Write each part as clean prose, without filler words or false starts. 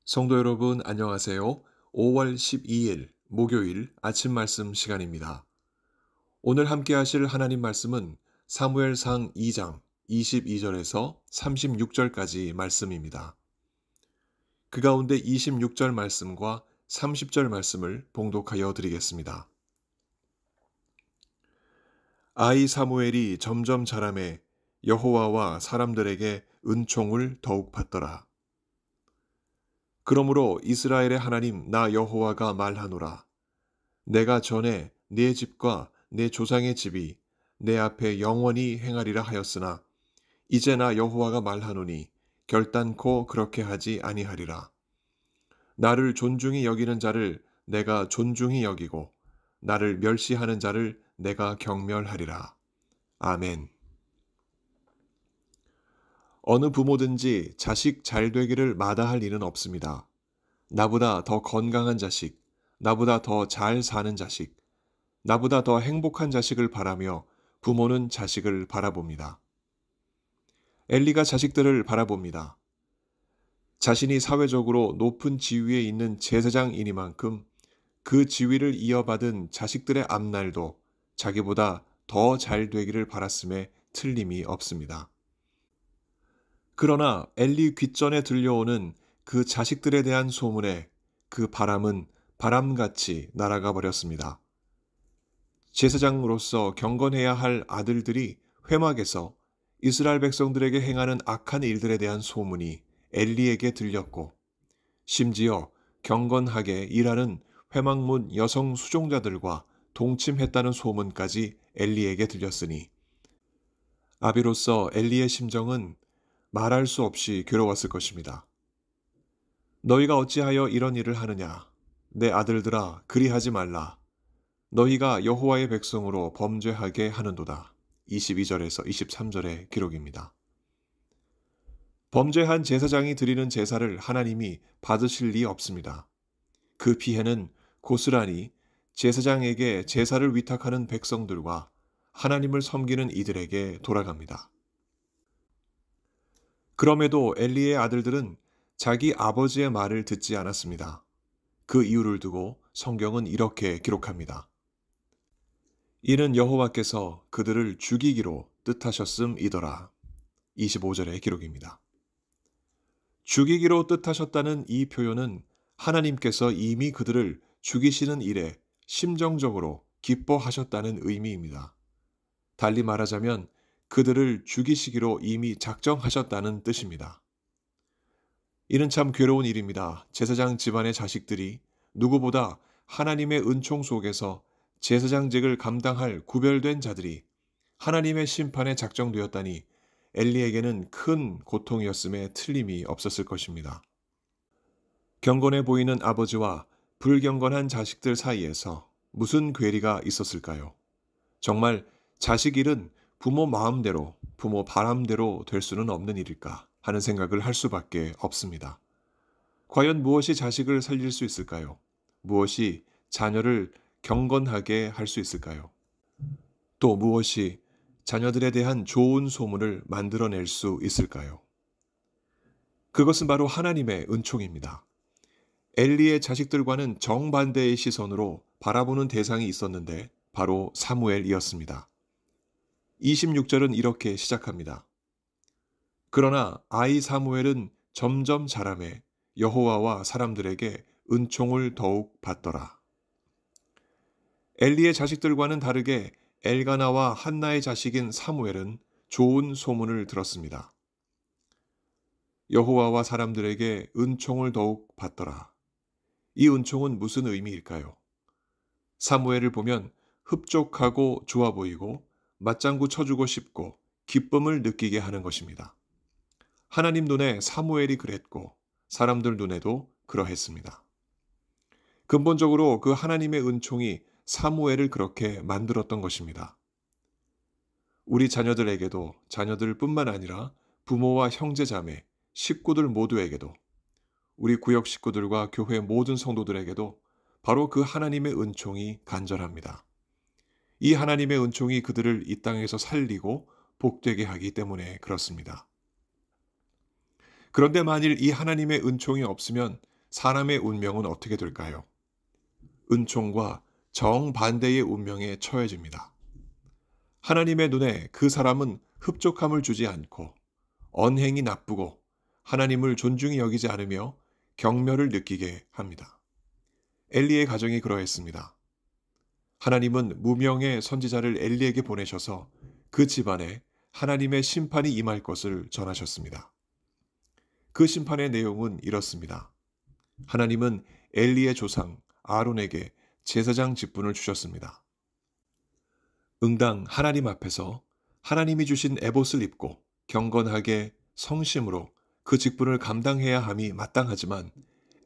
성도 여러분, 안녕하세요. 5월 12일 목요일 아침 말씀 시간입니다. 오늘 함께 하실 하나님 말씀은 사무엘상 2장 22절에서 36절까지 말씀입니다. 그 가운데 26절 말씀과 30절 말씀을 봉독하여 드리겠습니다. 아이 사무엘이 점점 자라매 여호와와 사람들에게 은총을 더욱 받더라. 그러므로 이스라엘의 하나님 나 여호와가 말하노라. 내가 전에 네 집과 내 조상의 집이 내 앞에 영원히 행하리라 하였으나 이제 나 여호와가 말하노니 결단코 그렇게 하지 아니하리라. 나를 존중히 여기는 자를 내가 존중히 여기고 나를 멸시하는 자를 내가 경멸하리라. 아멘. 어느 부모든지 자식 잘 되기를 마다할 일은 없습니다. 나보다 더 건강한 자식, 나보다 더 잘 사는 자식, 나보다 더 행복한 자식을 바라며 부모는 자식을 바라봅니다. 엘리가 자식들을 바라봅니다. 자신이 사회적으로 높은 지위에 있는 제사장이니만큼 그 지위를 이어받은 자식들의 앞날도 자기보다 더 잘 되기를 바랐음에 틀림이 없습니다. 그러나 엘리 귓전에 들려오는 그 자식들에 대한 소문에 그 바람은 바람같이 날아가 버렸습니다. 제사장으로서 경건해야 할 아들들이 회막에서 이스라엘 백성들에게 행하는 악한 일들에 대한 소문이 엘리에게 들렸고, 심지어 경건하게 일하는 회막문 여성 수종자들과 동침했다는 소문까지 엘리에게 들렸으니 아비로서 엘리의 심정은 말할 수 없이 괴로웠을 것입니다. 너희가 어찌하여 이런 일을 하느냐? 내 아들들아, 그리하지 말라. 너희가 여호와의 백성으로 범죄하게 하는도다. 22절에서 23절의 기록입니다. 범죄한 제사장이 드리는 제사를 하나님이 받으실 리 없습니다. 그 피해는 고스란히 제사장에게 제사를 위탁하는 백성들과 하나님을 섬기는 이들에게 돌아갑니다. 그럼에도 엘리의 아들들은 자기 아버지의 말을 듣지 않았습니다. 그 이유를 두고 성경은 이렇게 기록합니다. 이는 여호와께서 그들을 죽이기로 뜻하셨음이더라. 25절의 기록입니다. 죽이기로 뜻하셨다는 이 표현은 하나님께서 이미 그들을 죽이시는 일에 심정적으로 기뻐하셨다는 의미입니다. 달리 말하자면 그들을 죽이시기로 이미 작정하셨다는 뜻입니다. 이는 참 괴로운 일입니다. 제사장 집안의 자식들이 누구보다 하나님의 은총 속에서 제사장직을 감당할 구별된 자들이 하나님의 심판에 작정되었다니 엘리에게는 큰 고통이었음에 틀림이 없었을 것입니다. 경건해 보이는 아버지와 불경건한 자식들 사이에서 무슨 괴리가 있었을까요? 정말 자식 일은 부모 마음대로, 부모 바람대로 될 수는 없는 일일까 하는 생각을 할 수밖에 없습니다. 과연 무엇이 자식을 살릴 수 있을까요? 무엇이 자녀를 경건하게 할 수 있을까요? 또 무엇이 자녀들에 대한 좋은 소문을 만들어낼 수 있을까요? 그것은 바로 하나님의 은총입니다. 엘리의 자식들과는 정반대의 시선으로 바라보는 대상이 있었는데 바로 사무엘이었습니다. 26절은 이렇게 시작합니다. 그러나 아이 사무엘은 점점 자라매 여호와와 사람들에게 은총을 더욱 받더라. 엘리의 자식들과는 다르게 엘가나와 한나의 자식인 사무엘은 좋은 소문을 들었습니다. 여호와와 사람들에게 은총을 더욱 받더라. 이 은총은 무슨 의미일까요? 사무엘을 보면 흡족하고 좋아 보이고 맞장구 쳐주고 싶고 기쁨을 느끼게 하는 것입니다. 하나님 눈에 사무엘이 그랬고 사람들 눈에도 그러했습니다. 근본적으로 그 하나님의 은총이 사무엘을 그렇게 만들었던 것입니다. 우리 자녀들에게도 자녀들뿐만 아니라 부모와 형제자매, 식구들 모두에게도 우리 구역 식구들과 교회 모든 성도들에게도 바로 그 하나님의 은총이 간절합니다. 이 하나님의 은총이 그들을 이 땅에서 살리고 복되게 하기 때문에 그렇습니다. 그런데 만일 이 하나님의 은총이 없으면 사람의 운명은 어떻게 될까요? 은총과 정반대의 운명에 처해집니다. 하나님의 눈에 그 사람은 흡족함을 주지 않고 언행이 나쁘고 하나님을 존중히 여기지 않으며 경멸을 느끼게 합니다. 엘리의 가정이 그러했습니다. 하나님은 무명의 선지자를 엘리에게 보내셔서 그 집안에 하나님의 심판이 임할 것을 전하셨습니다. 그 심판의 내용은 이렇습니다. 하나님은 엘리의 조상 아론에게 제사장 직분을 주셨습니다. 응당 하나님 앞에서 하나님이 주신 에봇을 입고 경건하게 성심으로 그 직분을 감당해야 함이 마땅하지만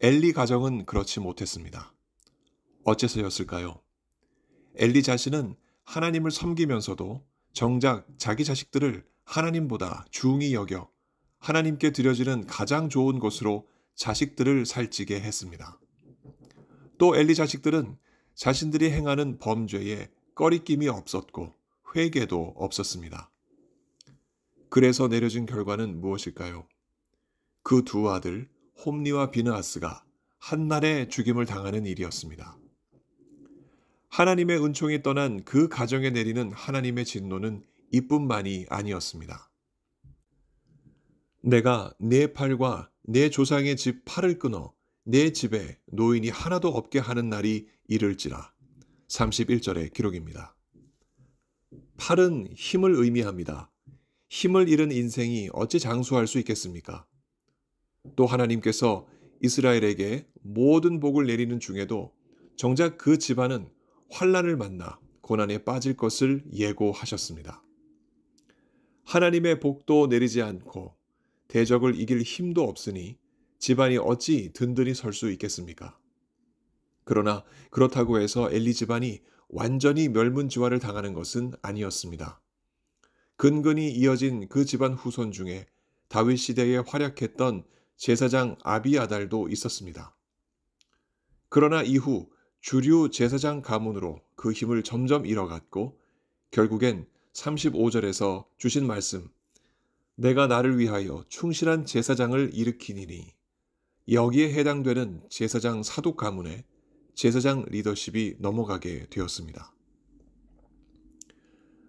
엘리 가정은 그렇지 못했습니다. 어째서였을까요? 엘리 자신은 하나님을 섬기면서도 정작 자기 자식들을 하나님보다 중히 여겨 하나님께 드려지는 가장 좋은 것으로 자식들을 살찌게 했습니다. 또 엘리 자식들은 자신들이 행하는 범죄에 꺼리낌이 없었고 회개도 없었습니다. 그래서 내려진 결과는 무엇일까요? 그 두 아들 홈니와 비느하스가 한날에 죽임을 당하는 일이었습니다. 하나님의 은총이 떠난 그 가정에 내리는 하나님의 진노는 이뿐만이 아니었습니다. 내가 내 팔과 내 조상의 집 팔을 끊어 내 집에 노인이 하나도 없게 하는 날이 이를지라. 31절의 기록입니다. 팔은 힘을 의미합니다. 힘을 잃은 인생이 어찌 장수할 수 있겠습니까? 또 하나님께서 이스라엘에게 모든 복을 내리는 중에도 정작 그 집안은 환난을 만나 고난에 빠질 것을 예고하셨습니다. 하나님의 복도 내리지 않고 대적을 이길 힘도 없으니 집안이 어찌 든든히 설 수 있겠습니까? 그러나 그렇다고 해서 엘리 집안이 완전히 멸문지화를 당하는 것은 아니었습니다. 근근히 이어진 그 집안 후손 중에 다윗 시대에 활약했던 제사장 아비아달도 있었습니다. 그러나 이후 주류 제사장 가문으로 그 힘을 점점 잃어갔고 결국엔 35절에서 주신 말씀, 내가 나를 위하여 충실한 제사장을 일으키니니 여기에 해당되는 제사장 사독 가문에 제사장 리더십이 넘어가게 되었습니다.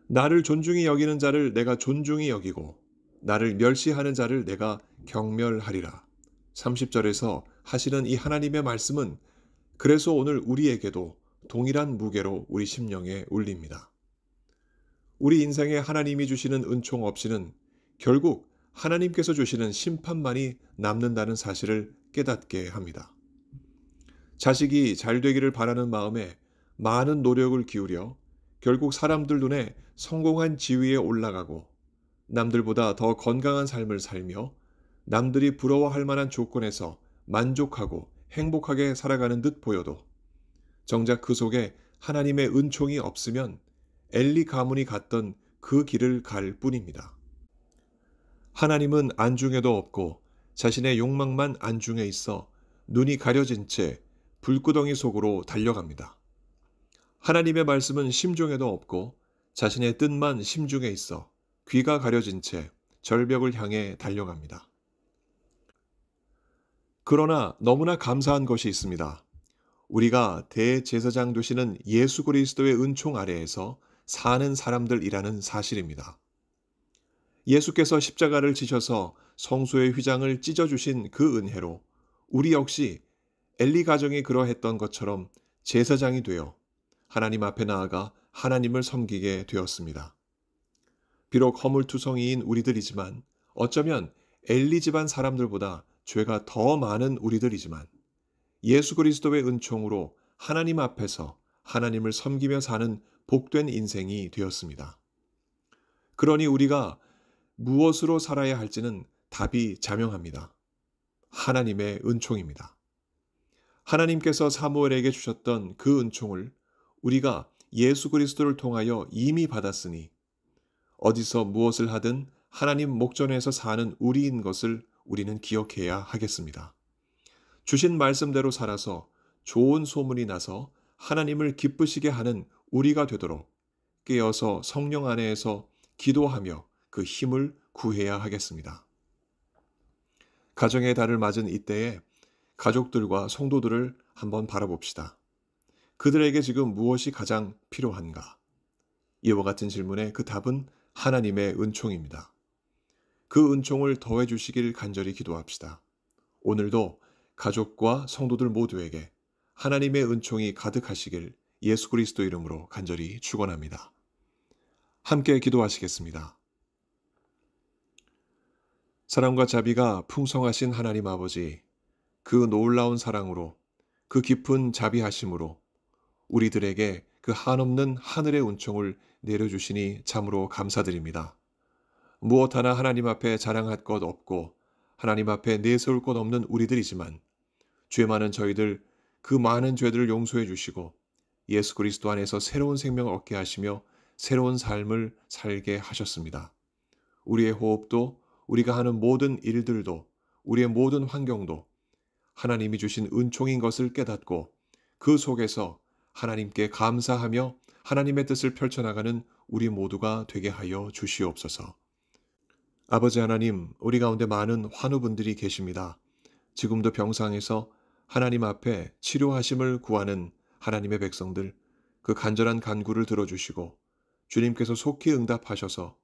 나를 존중히 여기는 자를 내가 존중히 여기고 나를 멸시하는 자를 내가 경멸하리라. 30절에서 하시는 이 하나님의 말씀은 그래서 오늘 우리에게도 동일한 무게로 우리 심령에 울립니다. 우리 인생에 하나님이 주시는 은총 없이는 결국 하나님께서 주시는 심판만이 남는다는 사실을 깨닫게 합니다. 자식이 잘 되기를 바라는 마음에 많은 노력을 기울여 결국 사람들 눈에 성공한 지위에 올라가고 남들보다 더 건강한 삶을 살며 남들이 부러워할 만한 조건에서 만족하고 행복하게 살아가는 듯 보여도 정작 그 속에 하나님의 은총이 없으면 엘리 가문이 갔던 그 길을 갈 뿐입니다. 하나님은 안중에도 없고 자신의 욕망만 안중에 있어 눈이 가려진 채 불구덩이 속으로 달려갑니다. 하나님의 말씀은 심중에도 없고 자신의 뜻만 심중에 있어 귀가 가려진 채 절벽을 향해 달려갑니다. 그러나 너무나 감사한 것이 있습니다. 우리가 대제사장 되시는 예수 그리스도의 은총 아래에서 사는 사람들이라는 사실입니다. 예수께서 십자가를 지셔서 성소의 휘장을 찢어주신 그 은혜로 우리 역시 엘리 가정이 그러했던 것처럼 제사장이 되어 하나님 앞에 나아가 하나님을 섬기게 되었습니다. 비록 허물투성이인 우리들이지만 어쩌면 엘리 집안 사람들보다 죄가 더 많은 우리들이지만 예수 그리스도의 은총으로 하나님 앞에서 하나님을 섬기며 사는 복된 인생이 되었습니다. 그러니 우리가 무엇으로 살아야 할지는 답이 자명합니다. 하나님의 은총입니다. 하나님께서 사무엘에게 주셨던 그 은총을 우리가 예수 그리스도를 통하여 이미 받았으니 어디서 무엇을 하든 하나님 목전에서 사는 우리인 것을 우리는 기억해야 하겠습니다. 주신 말씀대로 살아서 좋은 소문이 나서 하나님을 기쁘시게 하는 우리가 되도록 깨어서 성령 안에서 기도하며 그 힘을 구해야 하겠습니다. 가정의 달을 맞은 이때에 가족들과 성도들을 한번 바라봅시다. 그들에게 지금 무엇이 가장 필요한가? 이와 같은 질문에 그 답은 하나님의 은총입니다. 그 은총을 더해 주시길 간절히 기도합시다. 오늘도 가족과 성도들 모두에게 하나님의 은총이 가득하시길 예수 그리스도 이름으로 간절히 축원합니다. 함께 기도하시겠습니다. 사랑과 자비가 풍성하신 하나님 아버지, 그 놀라운 사랑으로, 그 깊은 자비하심으로 우리들에게 그 한없는 하늘의 은총을 내려주시니 참으로 감사드립니다. 무엇 하나 하나님 앞에 자랑할 것 없고 하나님 앞에 내세울 것 없는 우리들이지만 죄 많은 저희들 그 많은 죄들을 용서해 주시고 예수 그리스도 안에서 새로운 생명을 얻게 하시며 새로운 삶을 살게 하셨습니다. 우리의 호흡도 우리가 하는 모든 일들도 우리의 모든 환경도 하나님이 주신 은총인 것을 깨닫고 그 속에서 하나님께 감사하며 하나님의 뜻을 펼쳐나가는 우리 모두가 되게 하여 주시옵소서. 아버지 하나님, 우리 가운데 많은 환우분들이 계십니다. 지금도 병상에서 하나님 앞에 치료하심을 구하는 하나님의 백성들, 그 간절한 간구를 들어주시고 주님께서 속히 응답하셔서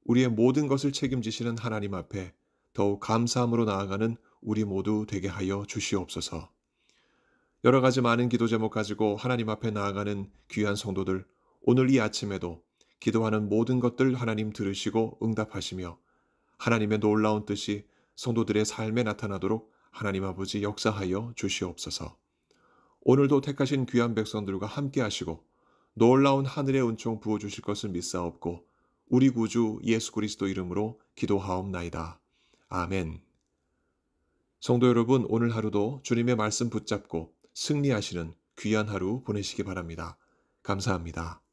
우리의 모든 것을 책임지시는 하나님 앞에 더욱 감사함으로 나아가는 우리 모두 되게 하여 주시옵소서. 여러 가지 많은 기도 제목 가지고 하나님 앞에 나아가는 귀한 성도들, 오늘 이 아침에도 기도하는 모든 것들 하나님 들으시고 응답하시며 하나님의 놀라운 뜻이 성도들의 삶에 나타나도록 하나님 아버지 역사하여 주시옵소서. 오늘도 택하신 귀한 백성들과 함께 하시고 놀라운 하늘의 은총 부어주실 것을 믿사옵고 우리 구주 예수 그리스도 이름으로 기도하옵나이다. 아멘. 성도 여러분, 오늘 하루도 주님의 말씀 붙잡고 승리하시는 귀한 하루 보내시기 바랍니다. 감사합니다.